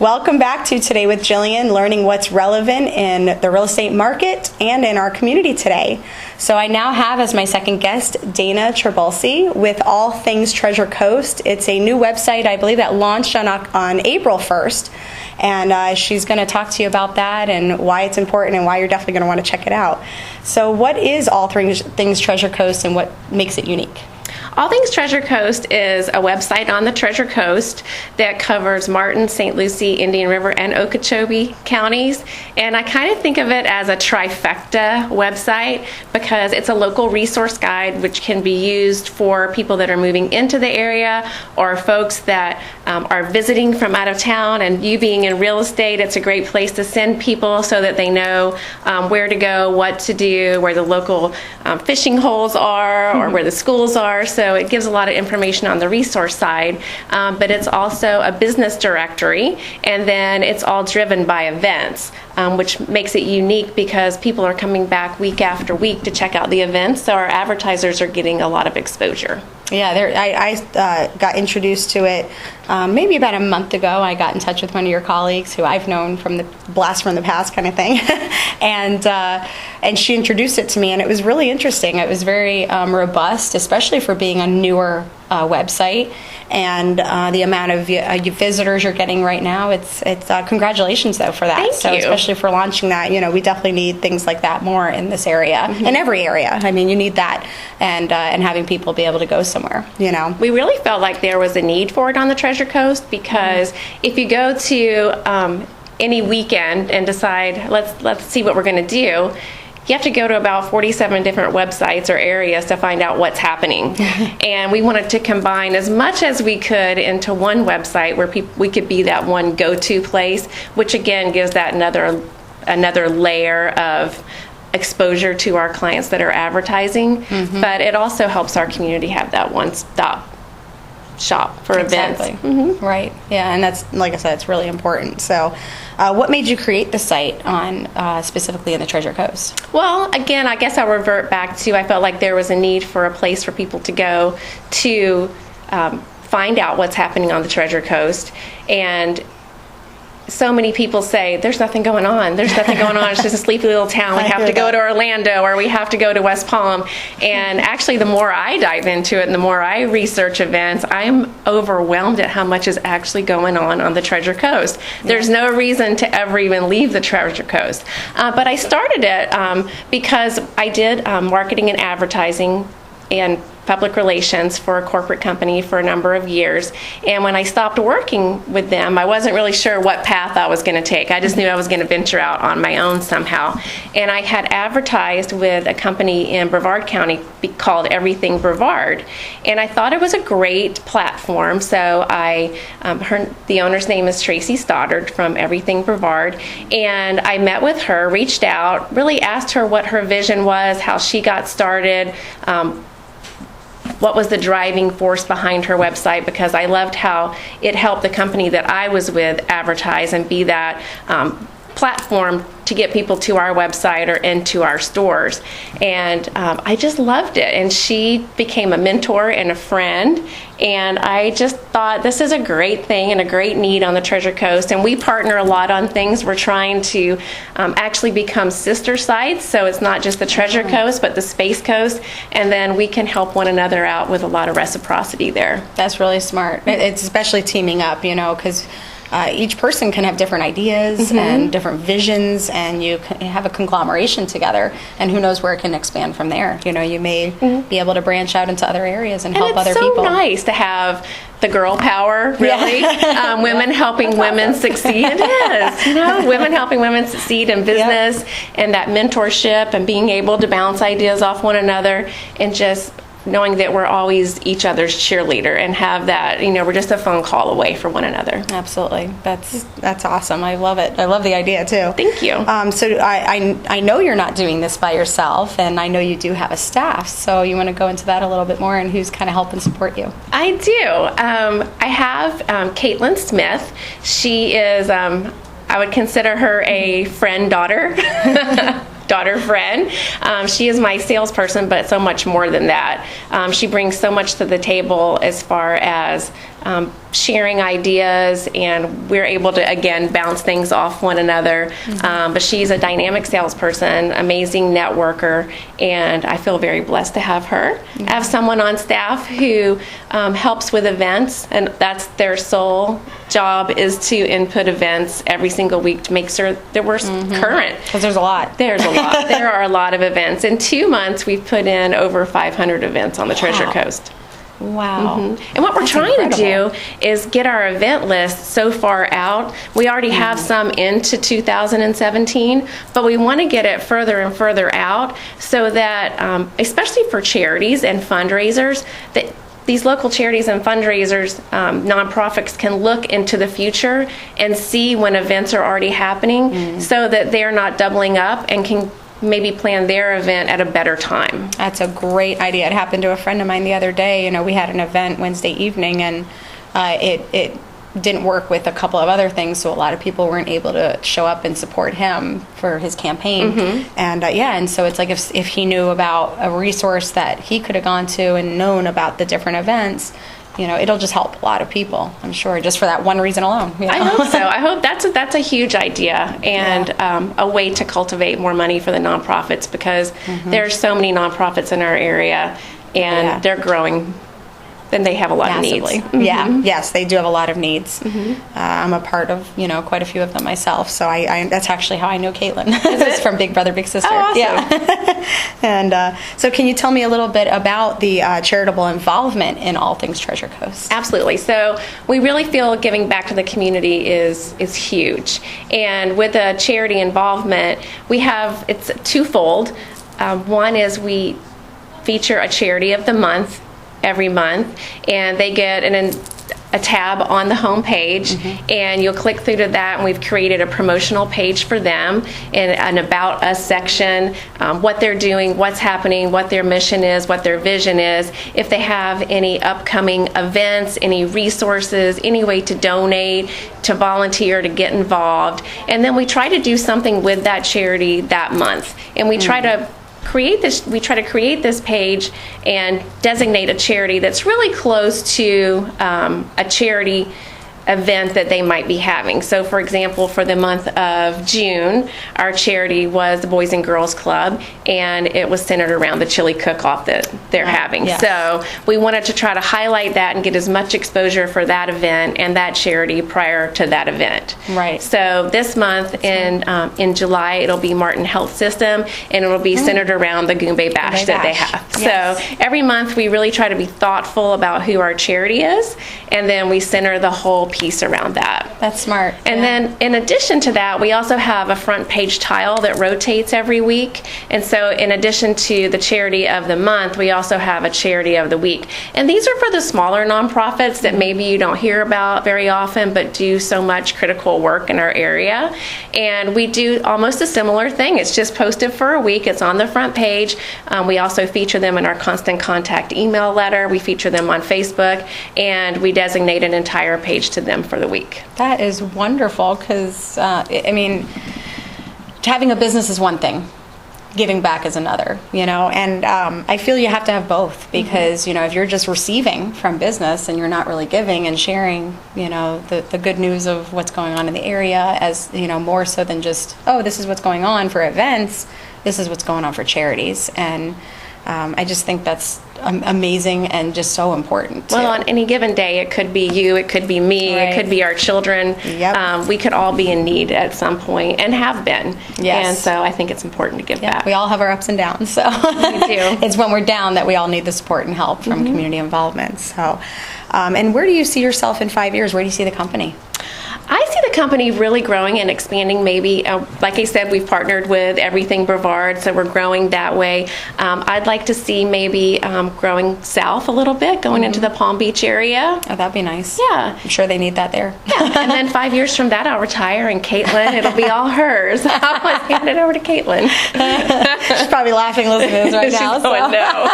Welcome back to Today with Jillian, learning what's relevant in the real estate market and in our community today. So I now have as my second guest Dana Trabulsy with All Things Treasure Coast. It's a new website, I believe, that launched on April 1st. And she's going to talk to you about that and why it's important and why you're definitely going to want to check it out. So what is All Things Treasure Coast and what makes it unique? All Things Treasure Coast is a website on the Treasure Coast that covers Martin, St. Lucie, Indian River, and Okeechobee counties. And I kind of think of it as a trifecta website because it's a local resource guide which can be used for people that are moving into the area or folks that are visiting from out of town. And you being in real estate, it's a great place to send people so that they know where to go, what to do, where the local fishing holes are, or where the schools are. So it gives a lot of information on the resource side, but it's also a business directory, and then it's all driven by events, which makes it unique because people are coming back week after week to check out the events, so our advertisers are getting a lot of exposure. Yeah, I got introduced to it maybe about a month ago. I got in touch with one of your colleagues who I've known from the blast from the past kind of thing, and she introduced it to me, and it was really interesting. It was very robust, especially for being a newer website, and the amount of visitors you're getting right now. It's congratulations though for that. Thank you. Especially for launching that, we definitely need things like that more in this area, in every area. I mean, you need that, and having people be able to go somewhere. We really felt like there was a need for it on the Treasure Coast because if you go to any weekend and decide let's see what we're going to do, you have to go to about 47 different websites or areas to find out what's happening. And we wanted to combine as much as we could into one website where we could be that one go-to place, which again gives that another layer of exposure to our clients that are advertising. But it also helps our community have that one-stop shop for events. Right. Yeah, and that's, like I said, it's really important. So what made you create the site on specifically in the Treasure Coast? Well, again, I guess I'll revert back to I felt like there was a need for a place for people to go to find out what's happening on the Treasure Coast. And so many people say, there's nothing going on. There's nothing going on. It's just a sleepy little town. We have to go to Orlando or we have to go to West Palm. And actually, the more I dive into it and the more I research events, I'm overwhelmed at how much is actually going on the Treasure Coast. There's no reason to ever even leave the Treasure Coast. But I started it because I did marketing and advertising and public relations for a corporate company for a number of years. And when I stopped working with them, I wasn't really sure what path I was going to take. I just knew I was going to venture out on my own somehow. And I had advertised with a company in Brevard County called Everything Brevard. And I thought it was a great platform. So the owner's name is Tracy Stoddard from Everything Brevard. And I met with her, reached out, really asked her what her vision was, how she got started, what was the driving force behind her website, because I loved how it helped the company that I was with advertise and be that platform to get people to our website or into our stores. And I just loved it. And she became a mentor and a friend. And I just thought this is a great thing and a great need on the Treasure Coast. And we partner a lot on things. We're trying to actually become sister sites. So it's not just the Treasure Coast, but the Space Coast. And then we can help one another out with a lot of reciprocity there. That's really smart. It's especially teaming up, because each person can have different ideas and different visions, and you can have a conglomeration together, and who knows where it can expand from there. You may be able to branch out into other areas and help other people. It's so nice to have the girl power, really. Women helping women succeed. It is. Women helping women succeed in business and that mentorship and being able to bounce ideas off one another and just knowing that we're always each other's cheerleader and have that, we're just a phone call away from one another. Absolutely. That's awesome. I love it. I love the idea too. Thank you. So I know you're not doing this by yourself, and I know you do have a staff. So you want to go into that a little bit more and who's kind of helping support you? I do. I have Caitlin Smith. She is, I would consider her a daughter friend. She is my salesperson, but so much more than that. She brings so much to the table as far as sharing ideas, and we're able to, again, bounce things off one another. But she's a dynamic salesperson, amazing networker, and I feel very blessed to have her. I have someone on staff who helps with events, and that's their sole job, is to input events every single week to make sure that we're current. Because there's a lot. There's a lot. There are a lot of events. In 2 months, we've put in over 500 events on the Treasure Coast. Wow. And what we're trying to do is get our event list so far out. We already have some into 2017, but we want to get it further and further out so that, especially for charities and fundraisers, that these local charities and fundraisers, nonprofits can look into the future and see when events are already happening so that they're not doubling up and can maybe plan their event at a better time. That's a great idea. It happened to a friend of mine the other day. You know, we had an event Wednesday evening, and it didn't work with a couple of other things, so a lot of people weren't able to show up and support him for his campaign. And so it's like if he knew about a resource that he could have gone to and known about the different events, you know, it'll just help a lot of people, I'm sure, just for that one reason alone. You know? I hope so. I hope that's a huge idea, and a way to cultivate more money for the nonprofits, because there are so many nonprofits in our area, and they're growing, and they have a lot massively. of needs. Yes, they do have a lot of needs. I'm a part of, quite a few of them myself, so I that's actually how I know Caitlin. It's from Big Brother, Big Sister. Oh, awesome. Yeah. And so can you tell me a little bit about the charitable involvement in all things Treasure Coast? Absolutely. So we really feel giving back to the community is huge. And with the charity involvement, it's twofold. One is we feature a charity of the month every month, and they get a tab on the home page, and you'll click through to that, and we've created a promotional page for them and an About Us section, what they're doing, what's happening, what their mission is, what their vision is, if they have any upcoming events, any resources, any way to donate, to volunteer, to get involved. And then we try to do something with that charity that month, and we try to create this page and designate a charity that's really close to a charity event that they might be having. So, for example, for the month of June, our charity was the Boys and Girls Club, and it was centered around the chili cook-off that they're having. Yes. So we wanted to try to highlight that and get as much exposure for that event and that charity prior to that event. Right. So this month in July, it'll be Martin Health System, and it'll be centered around the Goombay Bash that they have. Yes. So every month we really try to be thoughtful about who our charity is, and then we center the whole piece around that. That's smart. And then in addition to that, we also have a front page tile that rotates every week. And so in addition to the charity of the month, we also have a charity of the week. And these are for the smaller nonprofits that maybe you don't hear about very often, but do so much critical work in our area. And we do almost a similar thing. It's just posted for a week. It's on the front page. We also feature them in our constant contact email letter. We feature them on Facebook, and we designate an entire page to them for the week. That is wonderful, because having a business is one thing, giving back is another, and I feel you have to have both, because if you're just receiving from business and you're not really giving and sharing the good news of what's going on in the area, as more so than just, oh, this is what's going on for events, this is what's going on for charities. And I just think that's amazing and just so important too. Well, on any given day, it could be you, it could be me, Right. it could be our children. Yep. We could all be in need at some point, and have been. Yes. And so I think it's important to give back. We all have our ups and downs, so We do. it's when we're down that we all need the support and help from community involvement. So, and where do you see yourself in 5 years? Where do you see the company? I see the company really growing and expanding. Maybe, like I said, we've partnered with Everything Brevard, so we're growing that way. I'd like to see maybe growing south a little bit, going into the Palm Beach area. Oh, that'd be nice. Yeah. I'm sure they need that there. Yeah. And then 5 years from that, I'll retire, and Caitlin, it'll be all hers. I'll hand it over to Caitlin. She's probably laughing listening to this right now. She's going, no.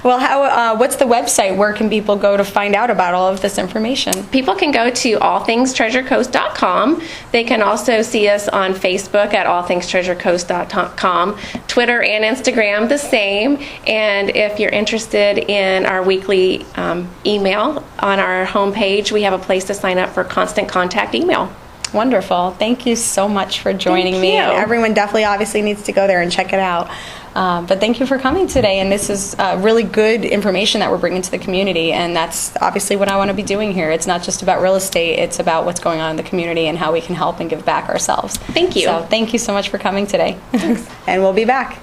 Well, what's the website? Where can people go to find out about all of this information? People can go to to allthingstreasurecoast.com. They can also see us on Facebook at allthingstreasurecoast.com, Twitter and Instagram the same. And if you're interested in our weekly email on our homepage, we have a place to sign up for constant contact email. Wonderful. Thank you so much for joining me. And everyone definitely obviously needs to go there and check it out. But thank you for coming today. And this is really good information that we're bringing to the community. And that's obviously what I want to be doing here. It's not just about real estate. It's about what's going on in the community and how we can help and give back ourselves. Thank you. So thank you so much for coming today. And we'll be back.